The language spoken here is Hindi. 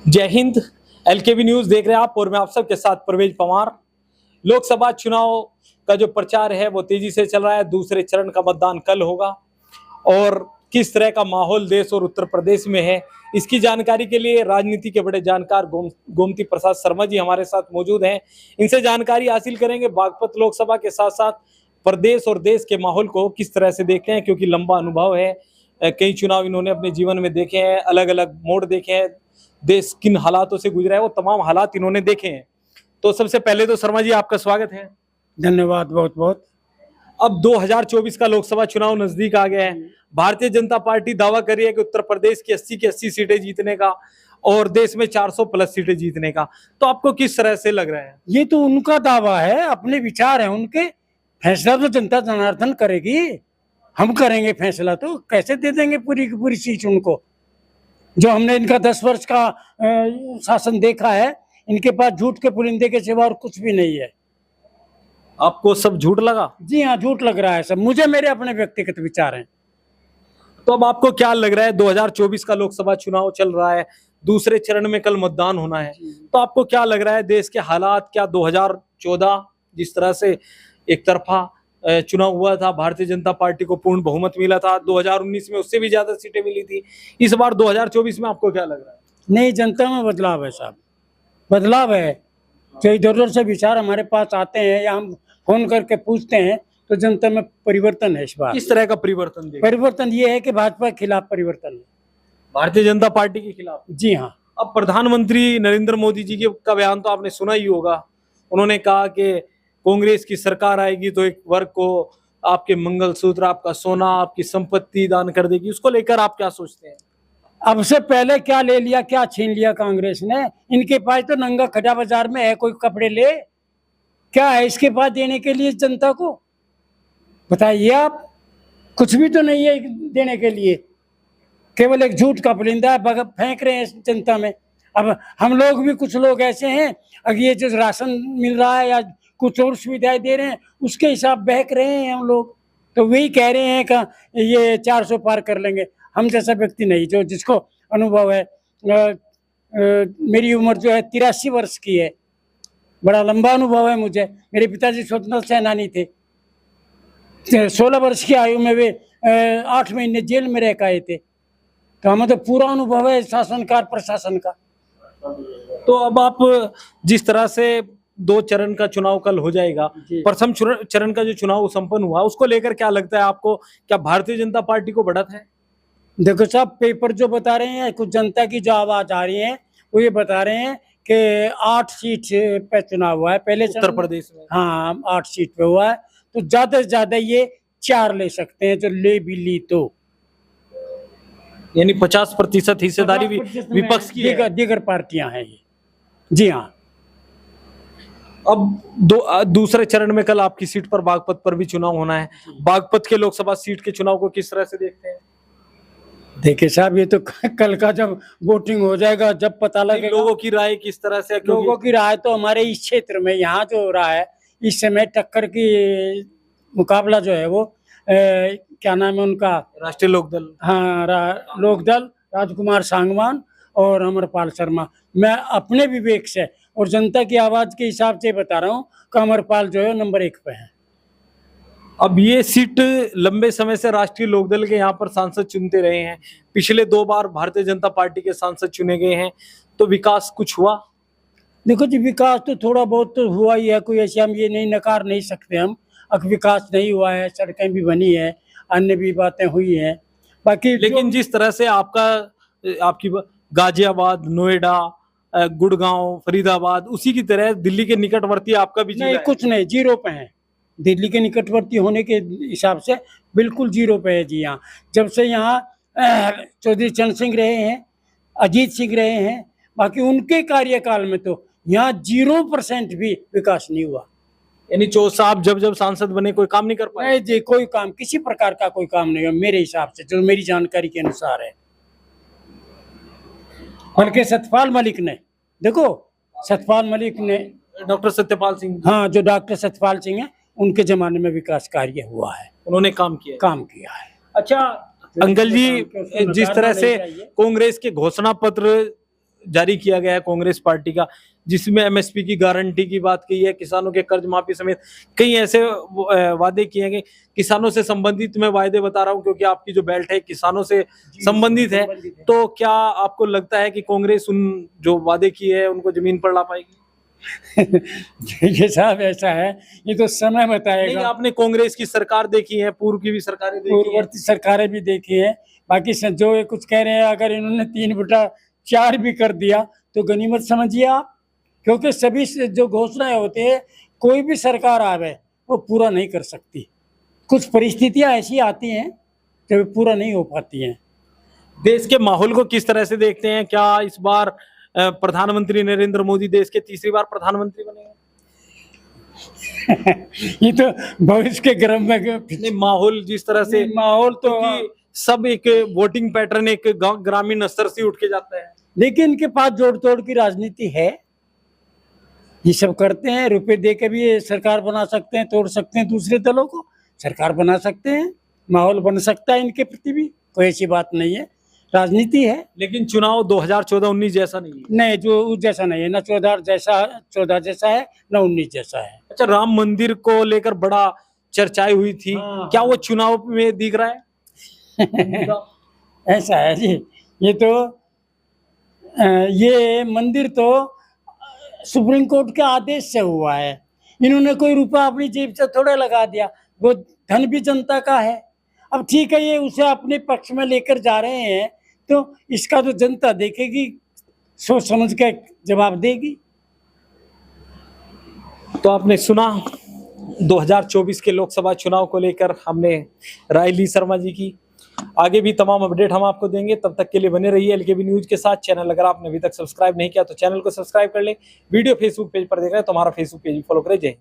जय हिंद। एलकेबी न्यूज देख रहे हैं आप और मैं आप सबके साथ परवेज पवार। लोकसभा चुनाव का जो प्रचार है वो तेजी से चल रहा है। दूसरे चरण का मतदान कल होगा और किस तरह का माहौल देश और उत्तर प्रदेश में है, इसकी जानकारी के लिए राजनीति के बड़े जानकार गोमती प्रसाद शर्मा जी हमारे साथ मौजूद हैं। इनसे जानकारी हासिल करेंगे बागपत लोकसभा के साथ साथ प्रदेश और देश के माहौल को किस तरह से देखते हैं, क्योंकि लंबा अनुभव है। कई चुनाव इन्होंने अपने जीवन में देखे हैं, अलग अलग मोड़ देखे हैं, देश किन हालातों से गुजरा है वो तमाम हालात इन्होंने देखे हैं। तो सबसे पहले तो शर्मा जी आपका स्वागत है। धन्यवाद बहुत बहुत। अब 2024 का लोकसभा चुनाव नजदीक आ गया है। भारतीय जनता पार्टी दावा कर रही है कि उत्तर प्रदेश की 80 की 80 सीटें जीतने का और देश में 400 प्लस सीटें जीतने का। तो आपको किस तरह से लग रहा है? ये तो उनका दावा है, अपने विचार है उनके। फैसला तो जनता जनार्दन करेगी, हम करेंगे फैसला। तो कैसे दे देंगे पूरी की पूरी सीट उनको? जो हमने इनका 10 वर्ष का शासन देखा है, इनके पास झूठ के पुलिंदे के सिवा और कुछ भी नहीं है। आपको सब झूठ लगा? जी हाँ, झूठ लग रहा है सब मुझे। मेरे अपने व्यक्तिगत विचार हैं। तो अब आपको क्या लग रहा है? 2024 का लोकसभा चुनाव चल रहा है, दूसरे चरण में कल मतदान होना है, तो आपको क्या लग रहा है देश के हालात? क्या 2014 जिस तरह से एक तरफा चुनाव हुआ था, भारतीय जनता पार्टी को पूर्ण बहुमत मिला था, 2019 में उससे भी ज्यादा सीटें मिली थी, इस बार 2024 में आपको क्या लग रहा है? नहीं, जनता में बदलाव है साहब, बदलाव है। जो इधर उधर से विचार हमारे पास आते हैं या हम फोन करके पूछते हैं तो जनता में परिवर्तन है इस बार। किस तरह का परिवर्तन? परिवर्तन ये है कि भाजपा के खिलाफ परिवर्तन है, भारतीय जनता पार्टी के खिलाफ। जी हाँ। अब प्रधानमंत्री नरेंद्र मोदी जी का बयान तो आपने सुना ही होगा। उन्होंने कहा कि कांग्रेस की सरकार आएगी तो एक वर्ग को आपके मंगलसूत्र, आपका सोना, आपकी संपत्ति दान कर देगी। उसको लेकर आप क्या सोचते हैं? अब से पहले क्या ले लिया, क्या छीन लिया कांग्रेस ने? इनके पास तो नंगा खड़ा बाजार में है, कोई कपड़े ले, क्या है इसके पास देने के लिए जनता को? बताइए आप। कुछ भी तो नहीं है देने के लिए, केवल एक झूठ का पुलिंदा है, फेंक रहे हैं जनता में। अब हम लोग भी, कुछ लोग ऐसे हैं, अगर ये जो राशन मिल रहा है या कुछ और सुविधाएं दे रहे हैं उसके हिसाब बहक रहे हैं हम लोग। तो वही कह रहे हैं कि ये 400 पार कर लेंगे। हम जैसा व्यक्ति नहीं, जो जिसको अनुभव है। मेरी उम्र जो है 83 वर्ष की है, बड़ा लंबा अनुभव है मुझे। मेरे पिताजी स्वतंत्रता सेनानी थे। 16 वर्ष की आयु में वे 8 महीने जेल में रह के आए थे। तो हमें तो पूरा अनुभव है शासनकार प्रशासन का। तो अब आप जिस तरह से 2 चरण का चुनाव कल हो जाएगा, प्रथम चरण का जो चुनाव संपन्न हुआ उसको लेकर क्या लगता है आपको? क्या भारतीय जनता पार्टी को बढ़त है? देखो साहब, पेपर जो बता रहे हैं, कुछ जनता की जो आवाज आ रही है वो ये बता रहे हैं कि 8 सीट पे चुनाव हुआ है पहले उत्तर प्रदेश में। हाँ, 8 सीट पे हुआ है, तो ज्यादा से ज्यादा ये 4 ले सकते हैं, जो ले भी ली तो। यानी 50% हिस्सेदारी विपक्ष की है। दीगर पार्टियां हैं ये। जी हाँ। अब दूसरे चरण में कल आपकी सीट पर, बागपत पर भी चुनाव होना है। बागपत के लोकसभा सीट के चुनाव को किस तरह से देखते हैं? देखिए साहब, ये तो कल का जब वोटिंग हो जाएगा जब पता लगेगा। लोगों की राय किस तरह से? लोगों की राय तो हमारे इस क्षेत्र में यहाँ जो हो रहा है इस समय, टक्कर की मुकाबला जो है वो क्या नाम है उनका? राष्ट्रीय लोकदल। हाँ, लोकदल, राजकुमार सांगवान और अमरपाल शर्मा। मैं अपने विवेक से और जनता की आवाज के हिसाब से बता रहा हूँ कि अमरपाल जो है नंबर 1 पे है। अब ये सीट लंबे समय से राष्ट्रीय लोकदल के यहाँ पर सांसद चुनते रहे हैं, पिछले 2 बार भारतीय जनता पार्टी के सांसद चुने गए हैं, तो विकास कुछ हुआ? देखो जी, विकास तो थोड़ा बहुत तो हुआ ही है, कोई ऐसे हम ये नहीं नकार नहीं सकते हम। अब विकास नहीं हुआ है, सड़कें भी बनी है, अन्य भी बातें हुई हैं, बाकी। लेकिन जिस तरह से आपकी गाजियाबाद, नोएडा, गुड़गांव, फरीदाबाद, उसी की तरह दिल्ली के निकटवर्ती आपका भी नहीं, कुछ नहीं, 0 पे है। दिल्ली के निकटवर्ती होने के हिसाब से बिल्कुल 0 पे है जी। यहाँ जब से यहाँ चौधरी चरण सिंह रहे हैं, अजीत सिंह रहे हैं, बाकी उनके कार्यकाल में तो यहाँ 0% भी विकास नहीं हुआ। यानी चो साहब जब सांसद बने कोई काम नहीं कर पाए? नहीं जी, कोई काम, किसी प्रकार का कोई काम नहीं हुआ मेरे हिसाब से, जो मेरी जानकारी के अनुसार है। बल्कि सतपाल मलिक ने, देखो सतपाल मलिक ने, डॉक्टर सत्यपाल सिंह, हाँ, जो डॉक्टर सतपाल सिंह है, उनके जमाने में विकास कार्य हुआ है, उन्होंने काम किया है। अच्छा अंकल जी, जिस तरह से कांग्रेस के घोषणा पत्र जारी किया गया है कांग्रेस पार्टी का, जिसमें एमएसपी की गारंटी की बात की है, किसानों के कर्ज माफी समेत कई ऐसे वादे किए गए। किसानों से संबंधित मैं वायदे बता रहा हूं क्योंकि आपकी जो बेल्ट है किसानों से संबंधित है। तो क्या आपको लगता है कि कांग्रेस उन जो वादे किए हैं उनको जमीन पर ला पाएगी? देखिए साहब, ऐसा है, ये तो समय नहीं, बताएगा। आपने कांग्रेस की सरकार देखी है, पूर्व की भी सरकारें देखी हैं। पूर्ववर्ती सरकारें भी देखी है। बाकी जो ये कुछ कह रहे हैं, अगर इन्होंने 3/4 भी कर दिया तो गनीमत समझिए आप, क्योंकि सभी से जो घोषणाएं होती है, कोई भी सरकार आवे वो पूरा नहीं कर सकती। कुछ परिस्थितियां ऐसी आती हैं जो पूरा नहीं हो पाती हैं। देश के माहौल को किस तरह से देखते हैं? क्या इस बार प्रधानमंत्री नरेंद्र मोदी देश के तीसरी बार प्रधानमंत्री बनेंगे? ये तो भविष्य के गर्भ में नहीं, माहौल जिस तरह से, माहौल तो क्योंकि सब एक वोटिंग पैटर्न एक ग्रामीण स्तर से उठ के जाता है। लेकिन इनके पास जोड़ तोड़ की राजनीति है, ये सब करते हैं। रुपए दे के भी ये सरकार बना सकते हैं, तोड़ सकते हैं, दूसरे दलों को सरकार बना सकते हैं। माहौल बन सकता है इनके प्रति भी, कोई ऐसी बात नहीं है, राजनीति है। लेकिन चुनाव 2014-19 जैसा नहीं है। नहीं, जो उस जैसा नहीं है, ना 14 जैसा है, ना 19 जैसा है। अच्छा, राम मंदिर को लेकर बड़ा चर्चाएं हुई थी, हाँ, क्या वो चुनाव में दिख रहा है? ऐसा है जी, ये तो ये मंदिर तो सुप्रीम कोर्ट के आदेश से हुआ है। इन्होंने कोई रुपया अपनी जेब से थोड़ा लगा दिया, वो धन भी जनता का है। अब ठीक है, ये उसे अपने पक्ष में लेकर जा रहे हैं, तो इसका तो जनता देखेगी, सोच समझ के जवाब देगी। तो आपने सुना 2024 के लोकसभा चुनाव को लेकर हमने राय ली शर्मा जी की। आगे भी तमाम अपडेट हम आपको देंगे, तब तक के लिए बने रहिए एलकेबी न्यूज के साथ। चैनल अगर आपने अभी तक सब्सक्राइब नहीं किया तो चैनल को सब्सक्राइब कर ले। वीडियो फेसबुक पेज पर देख रहे हैं तो हमारा फेसबुक पेज भी फॉलो करें। जय हिंद।